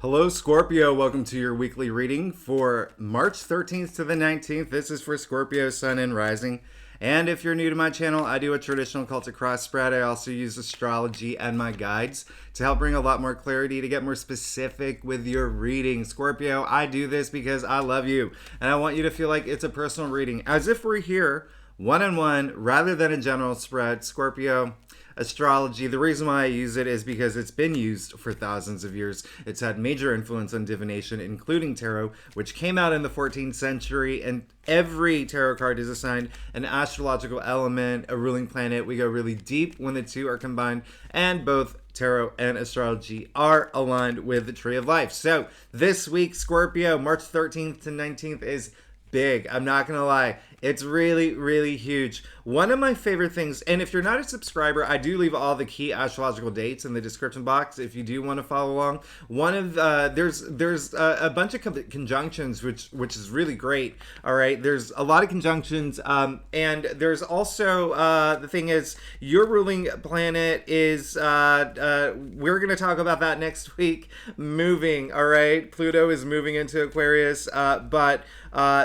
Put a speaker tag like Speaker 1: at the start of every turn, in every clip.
Speaker 1: Hello, Scorpio. Welcome to your weekly reading for March 13th to the 19th. This is for Scorpio, Sun, and Rising. And if you're new to my channel, I do a traditional Celtic cross spread. I also use astrology and my guides to help bring a lot more clarity, to get more specific with your reading. Scorpio, I do this because I love you, and I want you to feel like it's a personal reading, as if we're here one-on-one rather than a general spread. Scorpio, astrology, the reason why I use it is because it's been used for thousands of years. It's had major influence on divination, including tarot, which came out in the 14th century, and every tarot card is assigned an astrological element, a ruling planet. We go really deep when the two are combined, and both tarot and astrology are aligned with the tree of life. So this week, Scorpio, March 13th to 19th is big. I'm not gonna lie, it's really, really huge. One of my favorite things, and if you're not a subscriber, I do leave all the key astrological dates in the description box if you do want to follow along. One of there's a bunch of conjunctions, which is really great. All right, there's a lot of conjunctions, and there's also the thing is your ruling planet is we're gonna talk about that next week. Moving, all right, Pluto is moving into Aquarius, but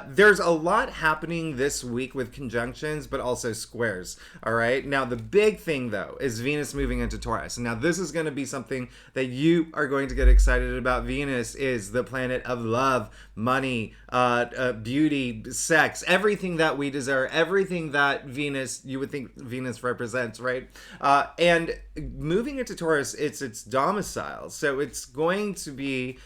Speaker 1: there's a lot happening this week with conjunctions, but also squares. All right. Now, the big thing, though, is Venus moving into Taurus. Now, this is going to be something that you are going to get excited about. Venus is the planet of love, money, beauty, sex, everything that we desire, everything that Venus, you would think Venus represents, right? And moving into Taurus, it's its domicile. So it's going to be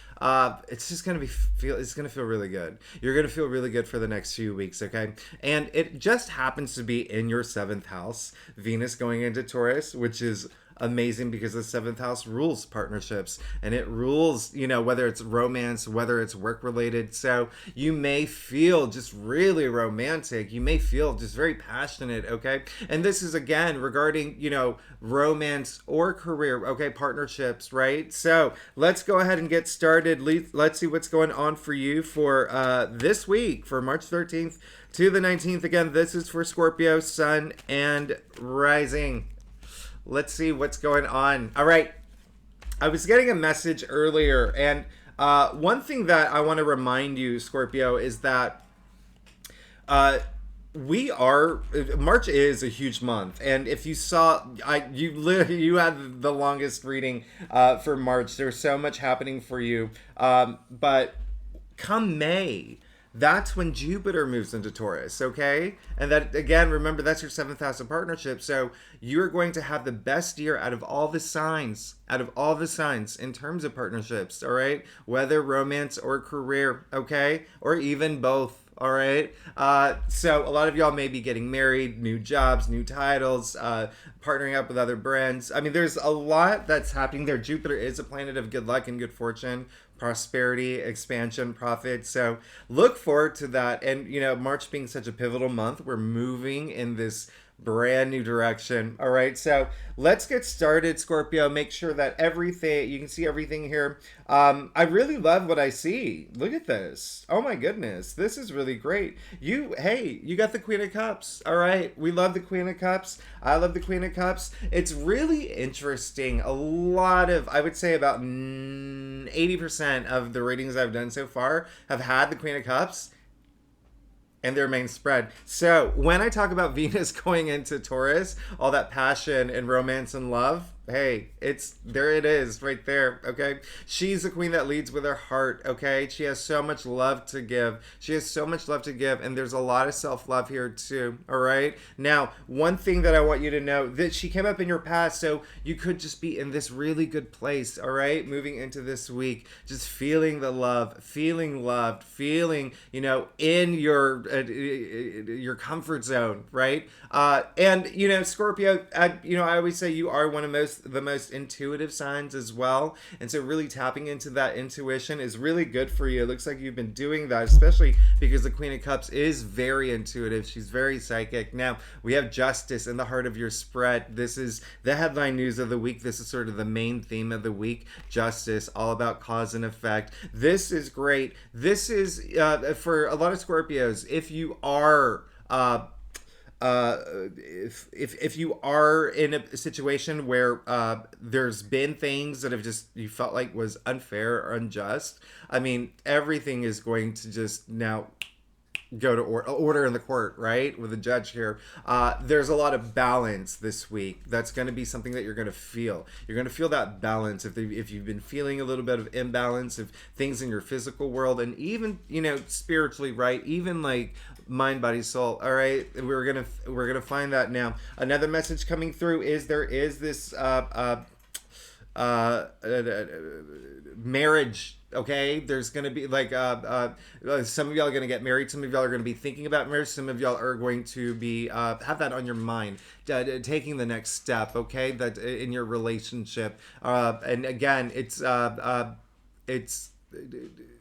Speaker 1: it's just gonna it's gonna feel really good. You're gonna feel really good for the next few weeks, okay? And it just happens to be in your 7th house, Venus going into Taurus, which is amazing because the 7th house rules partnerships, and it rules, whether it's romance, whether it's work related. So you may feel just really romantic, you may feel just very passionate, okay? And this is again regarding romance or career, okay, partnerships, right? So let's go ahead and get started. Let's see what's going on for you for this week, for March 13th to the 19th. Again, this is for Scorpio, Sun, and Rising. Let's see what's going on. All right. I was getting a message earlier, and one thing that I want to remind you, Scorpio, is that March is a huge month, and if you saw, you had the longest reading for March. There's so much happening for you, but come May, that's when Jupiter moves into Taurus, okay? And that, again, remember, that's your 7th house of partnership. So you're going to have the best year out of all the signs in terms of partnerships, all right? Whether romance or career, okay? Or even both, all right? So a lot of y'all may be getting married, new jobs, new titles, partnering up with other brands. I mean, there's a lot that's happening there. Jupiter is a planet of good luck and good fortune, prosperity, expansion, profit. So look forward to that. And, March being such a pivotal month, we're moving in this brand new direction. All right, so let's get started, Scorpio. Make sure that you can see everything here. I really love what I see. Look at this. Oh my goodness, this is really great. You got the Queen of Cups. All right, we love the Queen of Cups. I love the Queen of Cups. It's really interesting. A lot of, I would say about 80% of the readings I've done so far have had the Queen of Cups and their main spread. So when I talk about Venus going into Taurus, all that passion and romance and love, hey, there it is right there, okay? She's the queen that leads with her heart, okay? She has so much love to give. And there's a lot of self-love here too, all right? Now, one thing that I want you to know, that she came up in your past, so you could just be in this really good place, all right? Moving into this week, just feeling the love, feeling loved, feeling, in your comfort zone, right? And, Scorpio, I always say you are one of the most intuitive signs as well, and so really tapping into that intuition is really good for you. It looks like you've been doing that, especially because the Queen of Cups is very intuitive. She's very psychic. Now we have Justice in the heart of your spread. This is the headline news of the week. This is sort of the main theme of the week. Justice, all about cause and effect. This is great. This is for a lot of Scorpios, if you are if you are in a situation where there's been things that have just you felt like was unfair or unjust, I mean, everything is going to just now go to order in the court, right? With the judge here. There's a lot of balance this week. That's going to be something that you're going to feel. You're going to feel that balance if you've been feeling a little bit of imbalance of things in your physical world and even, spiritually, right? Even like mind, body, soul. All right, we're gonna find that now. Another message coming through is there is this marriage. Okay, there's gonna be like some of y'all are gonna get married. Some of y'all are gonna be thinking about marriage. Some of y'all are going to be have that on your mind, taking the next step. Okay, that in your relationship. And again, it's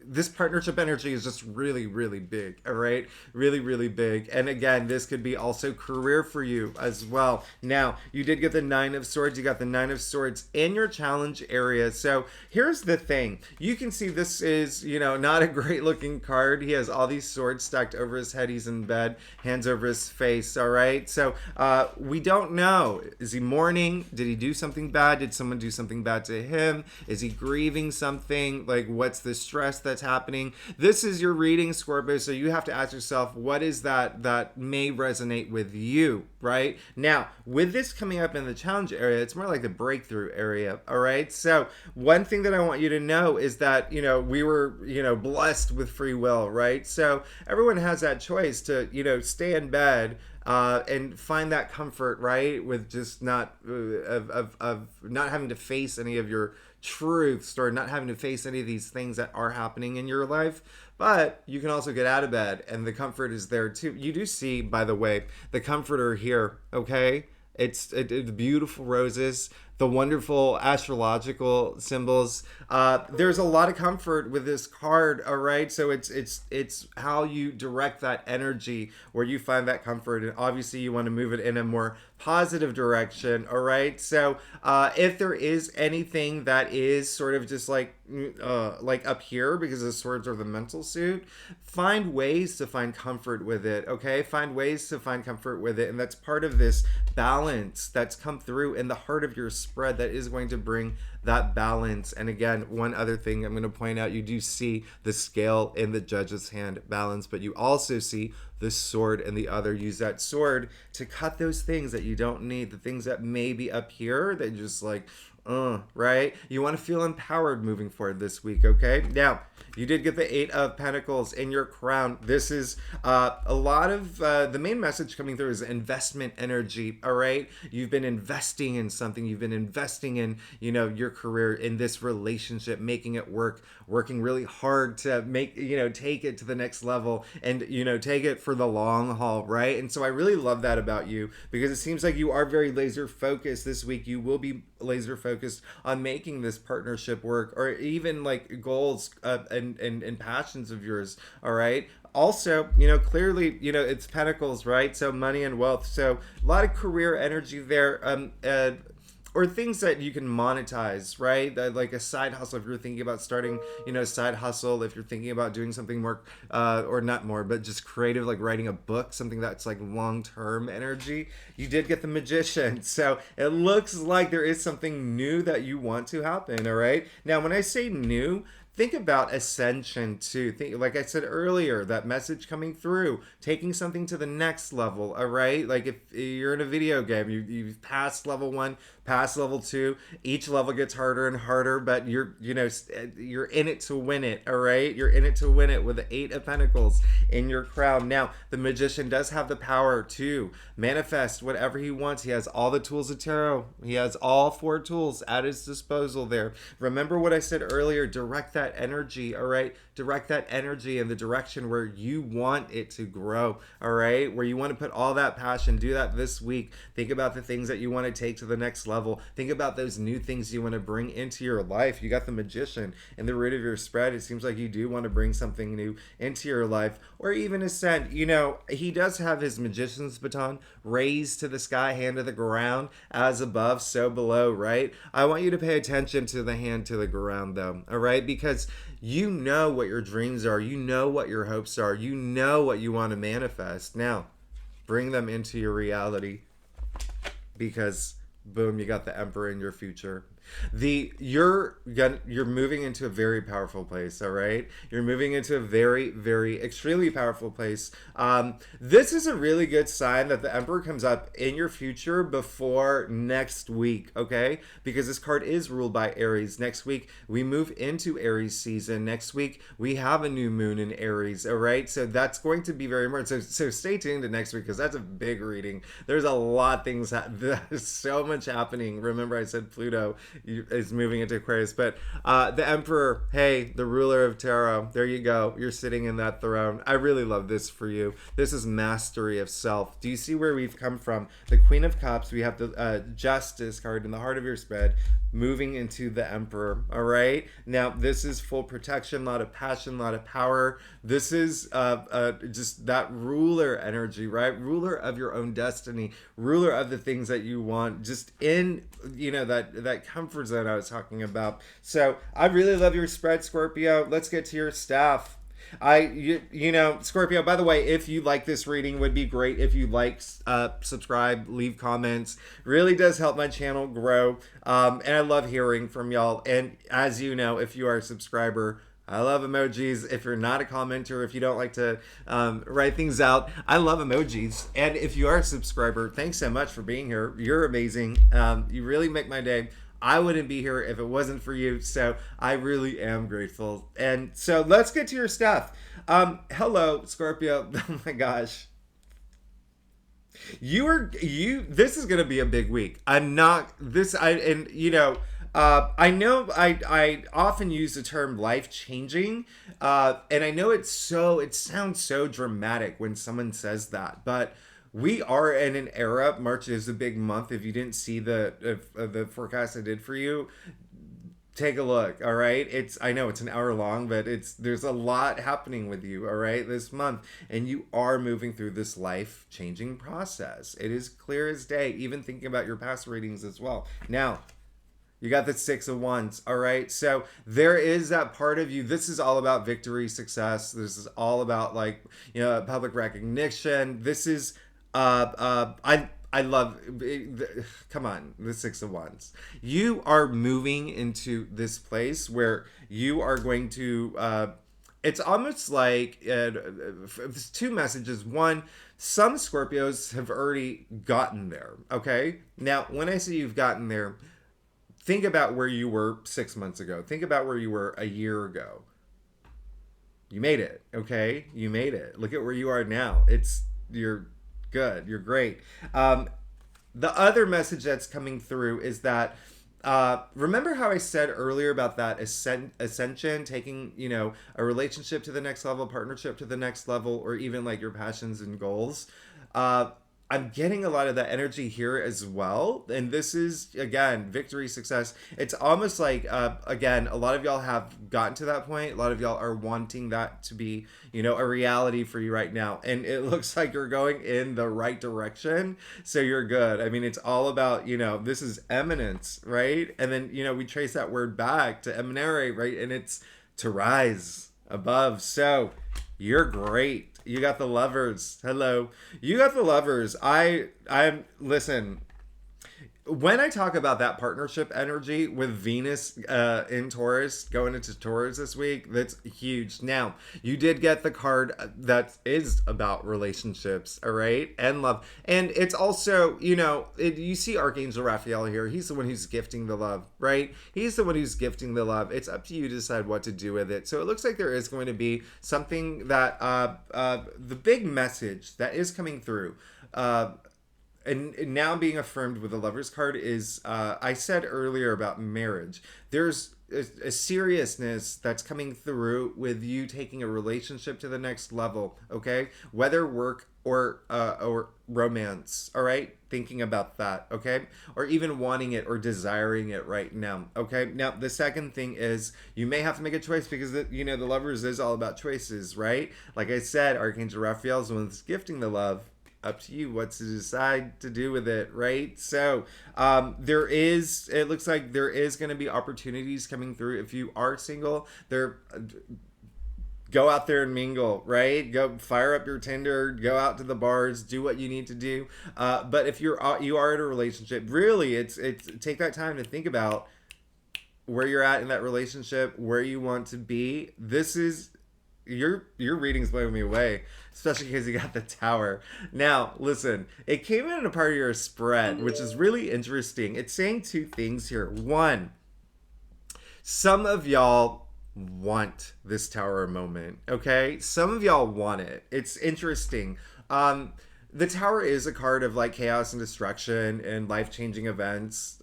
Speaker 1: this partnership energy is just really, really big. All right, really, really big. And again, this could be also career for you as well. Now, you did get the Nine of Swords. You got the Nine of Swords in your challenge area. So here's the thing. You can see this is, not a great looking card. He has all these swords stacked over his head. He's in bed, hands over his face. All right. So we don't know. Is he mourning? Did he do something bad? Did someone do something bad to him? Is he grieving something? Like, what's the stress that's happening? This is your reading, Scorpio, so you have to ask yourself, what is that may resonate with you, right? Now, with this coming up in the challenge area, it's more like the breakthrough area, all right? So one thing that I want you to know is that, we were, blessed with free will, right? So everyone has that choice to, stay in bed, and find that comfort, right, with just not of not having to face any of your truths or not having to face any of these things that are happening in your life. But you can also get out of bed, and the comfort is there too. You do see, by the way, the comforter here. Okay, it's beautiful roses, the wonderful astrological symbols. There's a lot of comfort with this card, all right? So it's how you direct that energy where you find that comfort, and obviously you want to move it in a more positive direction, all right? So if there is anything that is sort of just like up here, because the swords are the mental suit, find ways to find comfort with it, okay? Find ways to find comfort with it, and that's part of this balance that's come through in the heart of your spread that is going to bring that balance. And again, one other thing I'm going to point out, you do see the scale in the judge's hand balance, but you also see the sword and the other. Use that sword to cut those things that you don't need, the things that may be up here that just like, right? You want to feel empowered moving forward this week, okay? Now, you did get the Eight of Pentacles in your crown. This is a lot of the main message coming through is investment energy, all right? You've been investing in something. You've been investing in, your career, in this relationship, making it work, working really hard to make, take it to the next level and, take it for the long haul, right? And so I really love that about you, because it seems like you are very laser focused this week. You will be laser focused on making this partnership work, or even like goals and passions of yours, all right? Also, clearly, it's pentacles, right? So money and wealth. So a lot of career energy there. Or things that you can monetize, right? Like a side hustle, if you're thinking about starting, a side hustle, if you're thinking about doing something more, or not more, but just creative, like writing a book, something that's like long-term energy. You did get the Magician. So it looks like there is something new that you want to happen, all right? Now, when I say new, think about ascension too. Like I said earlier, that message coming through, taking something to the next level, all right? Like if you're in a video game, you've passed level 1, past level 2, each level gets harder and harder, but you're in it to win it, all right? You're in it to win it with the Eight of Pentacles in your crown. Now, the Magician does have the power to manifest whatever he wants. He has all the tools of tarot. He has all 4 tools at his disposal there. Remember what I said earlier, direct that energy, all right? Direct that energy in the direction where you want it to grow, all right? Where you want to put all that passion. Do that this week. Think about the things that you want to take to the next level. Think about those new things you want to bring into your life. You got the Magician in the root of your spread. It seems like you do want to bring something new into your life, or even ascend. He does have his Magician's baton raised to the sky, hand to the ground, as above, so below, right? I want you to pay attention to the hand to the ground, though, all right? Because you know what your dreams are. You know what your hopes are. You know what you want to manifest. Now, bring them into your reality, because boom, you got the Emperor in your future. You're moving into a very powerful place. All right, you're moving into a very extremely powerful place. This is a really good sign that the Emperor comes up in your future before next week. Okay, because this card is ruled by Aries. Next week we move into Aries season. Next week we have a new moon in Aries. All right, so that's going to be very important. So stay tuned to next week, because that's a big reading. There's a lot of things. There's so much happening. Remember, I said Pluto is moving into Aquarius, but the Emperor, hey, the ruler of tarot, there you go, you're sitting in that throne. I really love this for you. This is mastery of self. Do you see where we've come from? The Queen of Cups, we have the Justice card in the heart of your spread, moving into the Emperor. All right, now this is full protection, a lot of passion, a lot of power. This is just that ruler energy, right? Ruler of your own destiny, ruler of the things that you want, just in, that comfort zone I was talking about. So I really love your spread, Scorpio. Let's get to your staff. Scorpio, by the way, if you like this reading, would be great if you subscribe, leave comments. Really does help my channel grow. And I love hearing from y'all. And as you know, if you are a subscriber, I love emojis. If you're not a commenter, if you don't like to write things out, I love emojis. And if you are a subscriber, thanks so much for being here. You're amazing. You really make my day. I wouldn't be here if it wasn't for you. So I really am grateful. And so let's get to your stuff. Hello, Scorpio. Oh my gosh. This is going to be a big week. I know I often use the term life-changing, and I know it sounds so dramatic when someone says that, but we are in an era. March is a big month. If you didn't see the forecast I did for you, take a look. All right, I know it's an hour long, but there's a lot happening with you, all right, this month, and you are moving through this life-changing process. It is clear as day, even thinking about your past readings as well. Now, you got the Six of Wands, all right? So there is that part of you. This is all about victory, success. This is all about, public recognition. This is, I love, come on, the Six of Wands. You are moving into this place where you are going to, it's almost like two messages. One, some Scorpios have already gotten there, okay? Now, when I say you've gotten there, think about where you were 6 months ago. Think about where you were a year ago. You made it, okay? You made it. Look at where you are now. You're good. You're great. The other message that's coming through is that, remember how I said earlier about that ascension, taking, a relationship to the next level, partnership to the next level, or even like your passions and goals? I'm getting a lot of that energy here as well. And this is, again, victory, success. It's almost like, again, a lot of y'all have gotten to that point. A lot of y'all are wanting that to be, a reality for you right now. And it looks like you're going in the right direction. So you're good. I mean, it's all about, this is eminence, right? And then, we trace that word back to eminere, right? And it's to rise above. So you're great. You got the Lovers. Hello. You got the Lovers. Listen, when I talk about that partnership energy with Venus in Taurus, going into Taurus this week, that's huge. Now, you did get the card that is about relationships, all right, and love. And it's also, you see Archangel Raphael here. He's the one who's gifting the love, right? He's the one who's gifting the love. It's up to you to decide what to do with it. So it looks like there is going to be something that, the big message that is coming through, and now being affirmed with the Lovers card is, I said earlier about marriage. There's a seriousness that's coming through with you taking a relationship to the next level, okay? Whether work or romance, all right? Thinking about that, okay? Or even wanting it or desiring it right now, okay? Now, the second thing is you may have to make a choice, because, the Lovers is all about choices, right? Like I said, Archangel Raphael is the one that's gifting the love. Up to you what to decide to do with it, right? So it looks like there is going to be opportunities coming through. If you are single, go out there and mingle, right? Go fire up your Tinder, go out to the bars, do what you need to do. But if you are in a relationship, really, it's take that time to think about where you're at in that relationship, where you want to be. This is your reading's blowing me away, especially because you got the Tower. Now, listen, it came in a part of your spread, which is really interesting. It's saying two things here. One, some of y'all want this Tower moment, okay? Some of y'all want it. It's interesting. The Tower is a card of like chaos and destruction and life-changing events.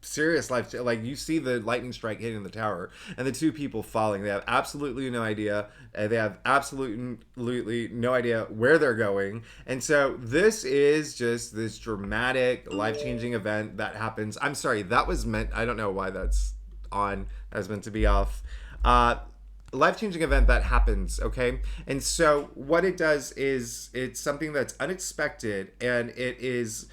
Speaker 1: Serious life, like you see the lightning strike hitting the tower and the two people falling. They have absolutely no idea. They have absolutely no idea where they're going. And so this is just this dramatic, life-changing event that happens. I'm sorry, that was meant, I don't know why that's on. That was meant to be off. Life-changing event that happens, okay? And so what it does is it's something that's unexpected, and it is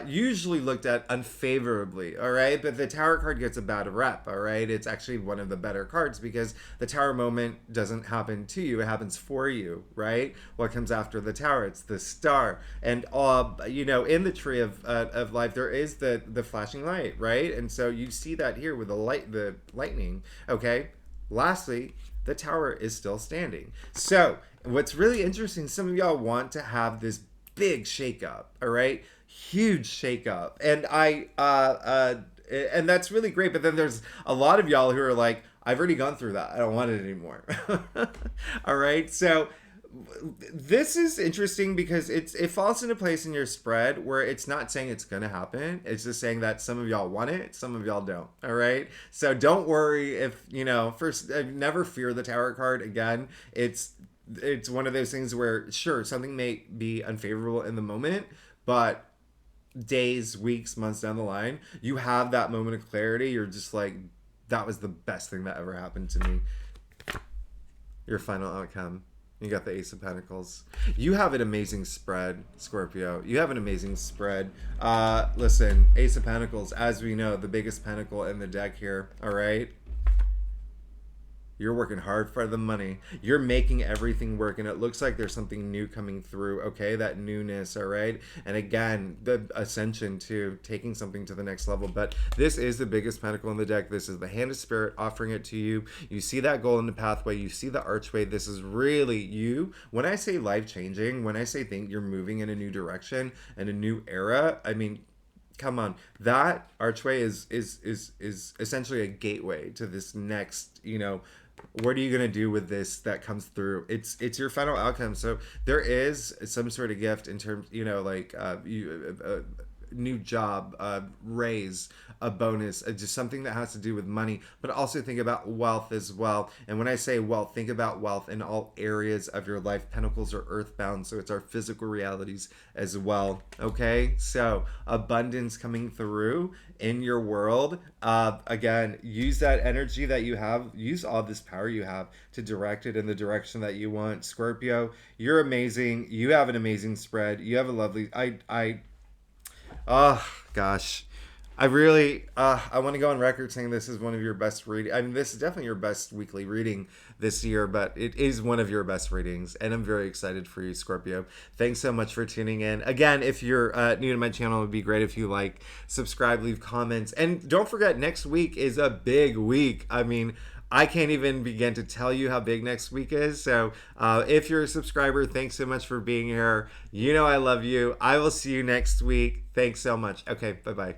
Speaker 1: usually looked at unfavorably, all right? But the Tower card gets a bad rep, all right? It's actually one of the better cards because the Tower moment doesn't happen to you, it happens for you, right? What comes after the Tower? It's the Star. And, in the tree of life, there is the flashing light, right? And so you see that here with the lightning, okay? Lastly, the Tower is still standing. So what's really interesting, some of y'all want to have this big shakeup, all right? Huge shakeup, and and that's really great. But then there's a lot of y'all who are like, I've already gone through that. I don't want it anymore. All right, so this is interesting because it falls into place in your spread where it's not saying it's gonna happen. It's just saying that some of y'all want it, some of y'all don't. All right, so don't worry if first never fear the Tower card again. It's one of those things where sure something may be unfavorable in the moment, but days, weeks, months down the line, you have that moment of clarity. You're just like, that was the best thing that ever happened to me. Your final outcome. You got the Ace of Pentacles. You have an amazing spread, Scorpio. You have an amazing spread. Listen, Ace of Pentacles, as we know, the biggest pentacle in the deck here, all right? You're working hard for the money. You're making everything work, and it looks like there's something new coming through, okay? That newness, all right? And again, the ascension to taking something to the next level. But this is the biggest pentacle in the deck. This is the Hand of Spirit offering it to you. You see that goal in the pathway. You see the archway. This is really you. When I say life-changing, when I say you're moving in a new direction and a new era, I mean, come on, that archway is essentially a gateway to this next, what are you going to do with this that comes through? It's your final outcome. So there is some sort of gift in terms, new job, raise, a bonus, just something that has to do with money, but also think about wealth as well. And when I say wealth, think about wealth in all areas of your life. Pentacles are earthbound, so it's our physical realities as well. Okay, so abundance coming through in your world. Again, use that energy that you have, use all this power you have to direct it in the direction that you want. Scorpio, you're amazing. You have an amazing spread. You have a lovely, oh gosh, I really I want to go on record saying this is one of your best reading. I mean, this is definitely your best weekly reading this year, but it is one of your best readings, and I'm very excited for you, Scorpio. Thanks so much for tuning in. Again, if you're new to my channel, it would be great if you subscribe, leave comments, and don't forget, next week is a big week. I mean, I can't even begin to tell you how big next week is. So if you're a subscriber, thanks so much for being here. I love you. I will see you next week. Thanks so much. Okay, bye-bye.